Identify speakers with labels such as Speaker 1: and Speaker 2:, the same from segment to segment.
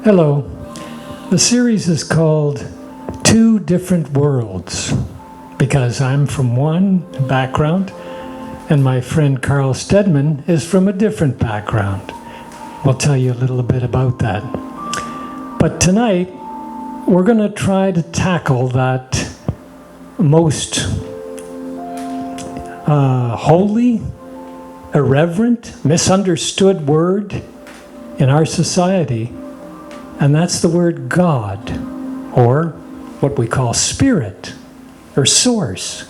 Speaker 1: Hello. The series is called Two Different Worlds because I'm from one background and my friend Carl Stedmond is from a different background. We'll tell you a little bit about that. But tonight, we're going to try to tackle that most holy, irreverent, misunderstood word in our society, and that's the word God, or what we call spirit, or source.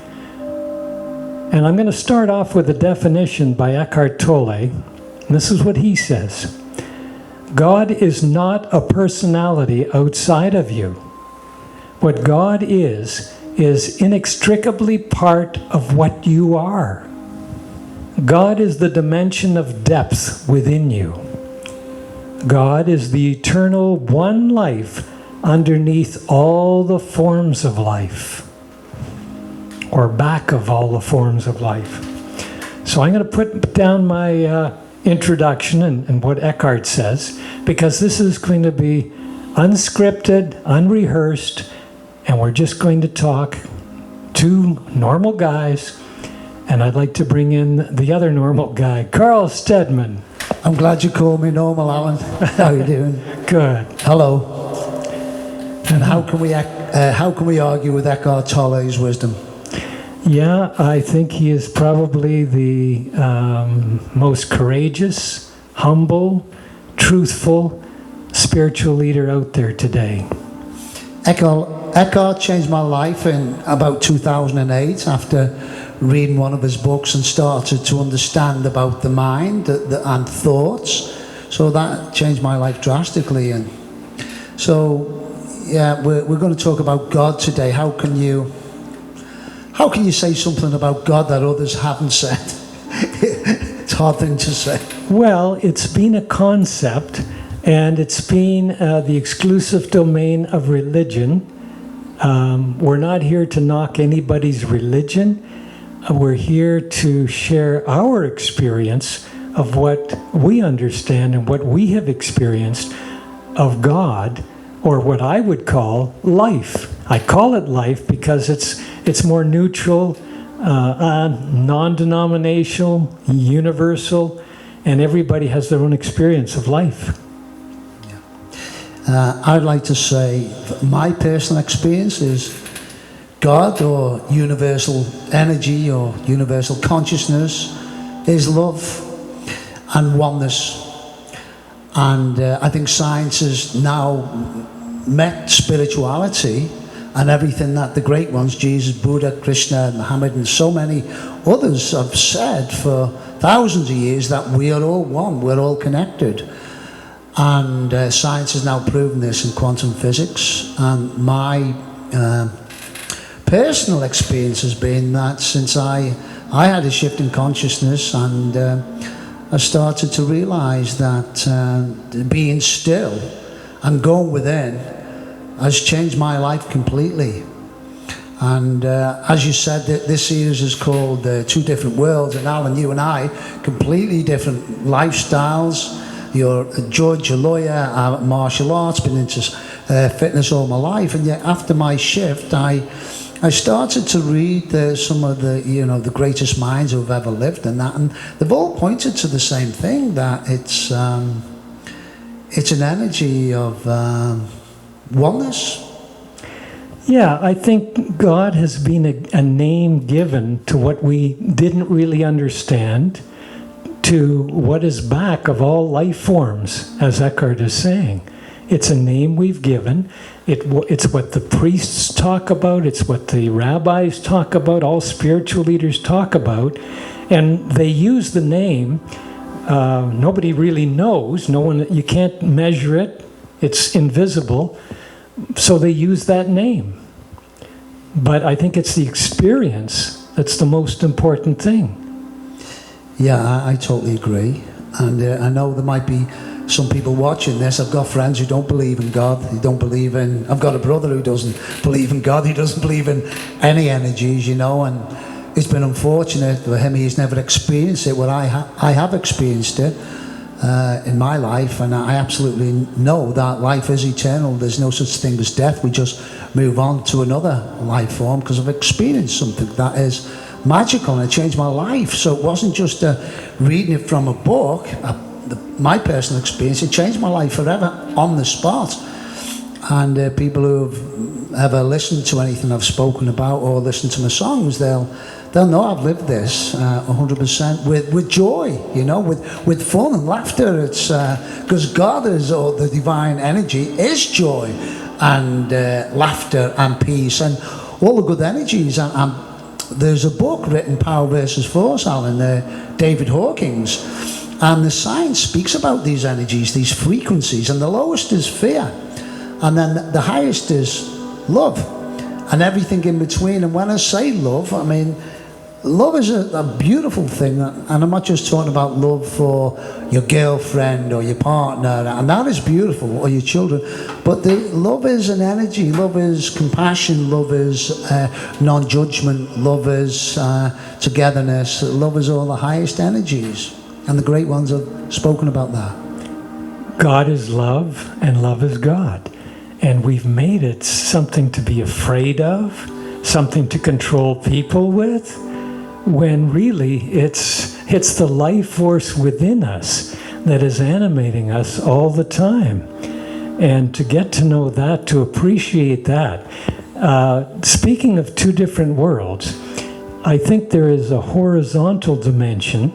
Speaker 1: And I'm going to start off with a definition by Eckhart Tolle, and this is what he says. God is not a personality outside of you. What God is inextricably part of what you are. God is the dimension of depth within you. God is the eternal one life underneath all the forms of life, or back of all the forms of life. So I'm going to put down my introduction and what Eckhart says, because this is going to be unscripted, unrehearsed, and we're just going to talk two normal guys, and I'd like to bring in the other normal guy, Carl Stedmond.
Speaker 2: I'm glad you called me normal, Alan. How are you doing?
Speaker 1: Good.
Speaker 2: Hello. And how can we argue with Eckhart Tolle's wisdom?
Speaker 1: Yeah, I think he is probably the most courageous, humble, truthful, spiritual leader out there today.
Speaker 2: Eckhart changed my life in about 2008 after reading one of his books and started to understand about the mind and thoughts. So that changed my life drastically. And so, yeah, we're going to talk about God today. How can you say something about God that others haven't said? It's a hard thing to say.
Speaker 1: Well, it's been a concept, and it's been the exclusive domain of religion. We're not here to knock anybody's religion. We're here to share our experience of what we understand and what we have experienced of God, or what I would call life. I call it life because it's more neutral, non-denominational, universal, and everybody has their own experience of life.
Speaker 2: I'd like to say my personal experience is God, or universal energy, or universal consciousness, is love and oneness. And I think science has now met spirituality and everything that the great ones, Jesus, Buddha, Krishna, Muhammad, and so many others have said for thousands of years, that we are all one, we're all connected. And science has now proven this in quantum physics. And my personal experience has been that since I had a shift in consciousness, and I started to realize that being still and going within has changed my life completely. And as you said, this series is called Two Different Worlds, and Alan, you and I, completely different lifestyles. You're a judge, a lawyer, martial arts, been into fitness all my life, and yet after my shift, I started to read some of the greatest minds who've ever lived, and they've all pointed to the same thing, that it's an energy of oneness.
Speaker 1: Yeah, I think God has been a name given to what we didn't really understand, to what is back of all life forms, as Eckhart is saying. It's a name we've given. It's what the priests talk about. It's what the rabbis talk about. All spiritual leaders talk about. And they use the name. Nobody really knows. You can't measure it. It's invisible. So they use that name. But I think it's the experience that's the most important thing.
Speaker 2: Yeah, I totally agree. And I know there might be some people watching this. I've got friends who don't believe in God. I've got a brother who doesn't believe in God. He doesn't believe in any energies, and it's been unfortunate for him. He's never experienced it. I have experienced it. in my life, and I absolutely know that life is eternal. There's no such thing as death. We just move on to another life form because I've experienced something that is magical, and it changed my life. So it wasn't just reading it from a book. My personal experience, it changed my life forever on the spot. And people who've ever listened to anything I've spoken about or listened to my songs, they'll know I've lived this 100% with joy, you know, with fun and laughter. It's because God is, or the divine energy is joy and laughter and peace and all the good energies. And there's a book written, Power versus Force, Alan, David Hawkins, and the science speaks about these energies, these frequencies, and the lowest is fear, and then the highest is love, and everything in between. And when I say love, I mean love is a beautiful thing, and I'm not just talking about love for your girlfriend or your partner, and that is beautiful, or your children, but love is an energy. Love is compassion, love is non-judgment, love is togetherness, love is all the highest energies, and the great ones have spoken about that.
Speaker 1: God is love, and love is God. And we've made it something to be afraid of, something to control people with, when really it's the life force within us that is animating us all the time. And to get to know that, to appreciate that. Speaking of two different worlds, I think there is a horizontal dimension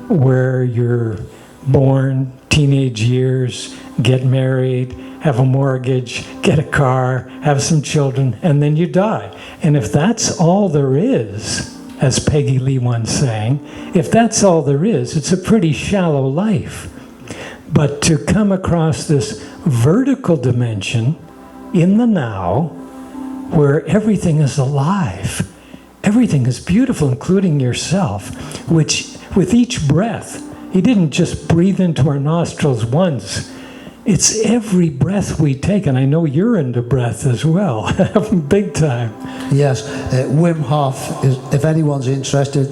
Speaker 1: where you're born, teenage years, get married, have a mortgage, get a car, have some children, and then you die. And if that's all there is, as Peggy Lee once sang, if that's all there is, it's a pretty shallow life. But to come across this vertical dimension in the now, where everything is alive, everything is beautiful, including yourself, which with each breath, he didn't just breathe into our nostrils once. It's every breath we take, and I know you're into breath as well, big time.
Speaker 2: Yes, Wim Hof, if anyone's interested,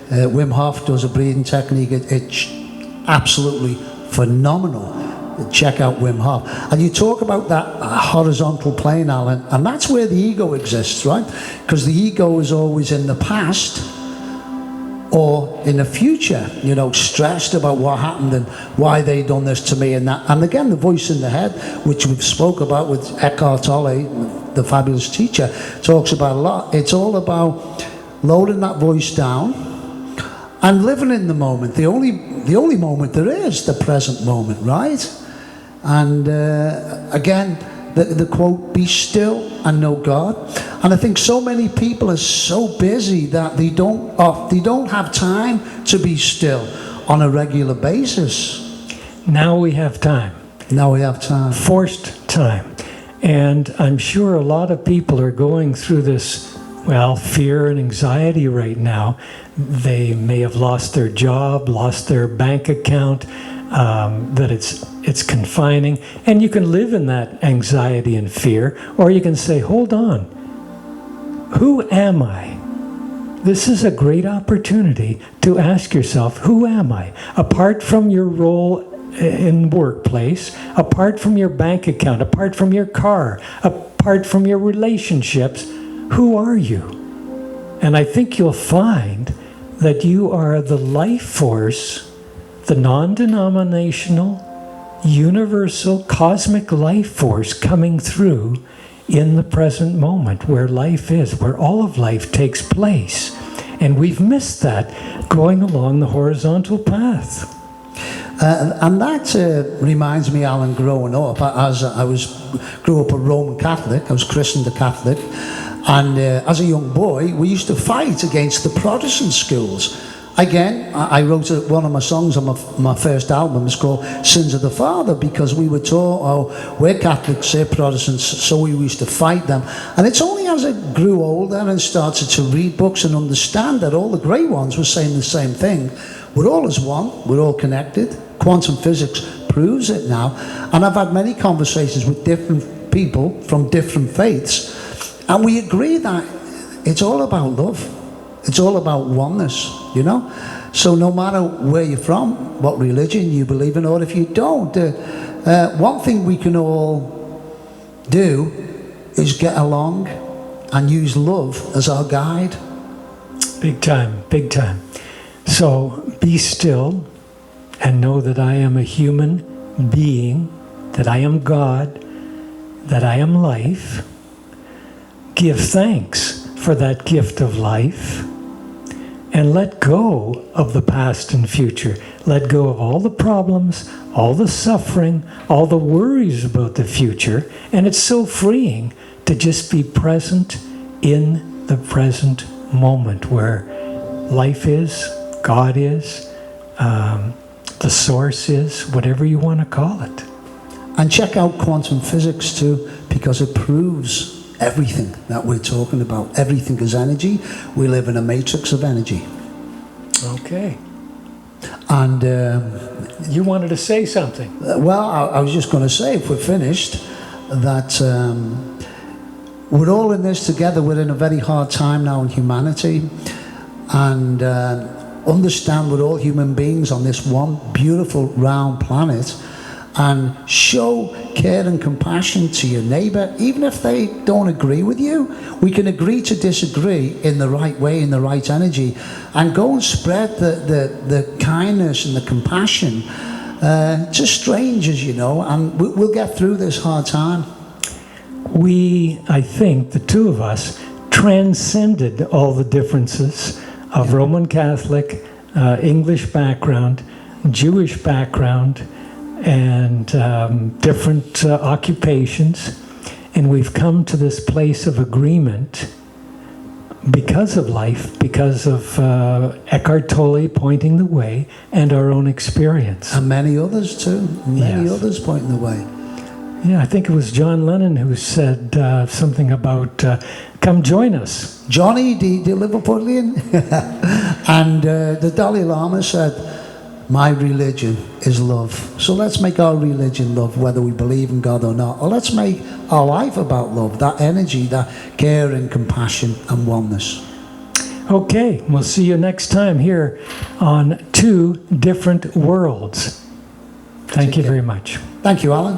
Speaker 2: Wim Hof does a breathing technique. It's absolutely phenomenal. Check out Wim Hof. And you talk about that horizontal plane, Alan, and that's where the ego exists, right? Because the ego is always in the past or in the future, you know, stressed about what happened and why they done this to me and that. And again, the voice in the head, which we've spoke about with Eckhart Tolle, the fabulous teacher, talks about a lot. It's all about lowering that voice down and living in the moment. The only moment there is, the present moment, right? And again, the quote, be still and know God. And I think so many people are so busy that they don't have time to be still on a regular basis.
Speaker 1: Now we have time.
Speaker 2: Now we have time.
Speaker 1: Forced time. And I'm sure a lot of people are going through this, well, fear and anxiety right now. They may have lost their job, lost their bank account, that it's confining. And you can live in that anxiety and fear, or you can say, hold on, who am I? This is a great opportunity to ask yourself, who am I? Apart from your role in the workplace, apart from your bank account, apart from your car, apart from your relationships, who are you? And I think you'll find that you are the life force, the non-denominational, universal, cosmic life force coming through in the present moment, where life is, where all of life takes place. And we've missed that going along the horizontal path.
Speaker 2: And that reminds me, Alan, growing up, as I grew up a Roman Catholic, I was christened a Catholic, and as a young boy, we used to fight against the Protestant schools. Again, I wrote one of my songs on my first album. It's called Sins of the Father, because we were taught, oh, we're Catholics, they're Protestants, so we used to fight them. And it's only as I grew older and started to read books and understand that all the great ones were saying the same thing. We're all as one, we're all connected. Quantum physics proves it now. And I've had many conversations with different people from different faiths, and we agree that it's all about love. It's all about oneness. you know. So no matter where you're from, what religion you believe in, or if you don't, one thing we can all do is get along and use love as our guide.
Speaker 1: Big time, big time. So be still and know that I am a human being, that I am God, that I am life. Give thanks for that gift of life and let go of the past and future. Let go of all the problems, all the suffering, all the worries about the future. And it's so freeing to just be present in the present moment where life is, God is, the source is, whatever you want to call it.
Speaker 2: And check out quantum physics too, because it proves everything that we're talking about. Everything is energy. We live in a matrix of energy.
Speaker 1: Okay.
Speaker 2: And
Speaker 1: you wanted to say something.
Speaker 2: well, I was just going to say, if we're finished, that we're all in this together. We're in a very hard time now in humanity, and understand we're all human beings on this one beautiful round planet, and show care and compassion to your neighbor, even if they don't agree with you. We can agree to disagree in the right way, in the right energy, and go and spread the kindness and the compassion to strangers, you know, and we'll get through this hard time.
Speaker 1: We, I think, the two of us, transcended all the differences of Roman Catholic, English background, Jewish background, and different occupations. And we've come to this place of agreement because of life, because of Eckhart Tolle pointing the way, and our own experience.
Speaker 2: And many others too. Many
Speaker 1: Yes.
Speaker 2: others pointing the way.
Speaker 1: Yeah, I think it was John Lennon who said something about, come join us.
Speaker 2: Johnny, the Liverpudlian. And the Dalai Lama said, my religion is love. So let's make our religion love, whether we believe in God or not. Or let's make our life about love, that energy, that care and compassion and oneness.
Speaker 1: Okay, we'll see you next time here on Two Different Worlds. Thank you very much.
Speaker 2: Thank you, Alan.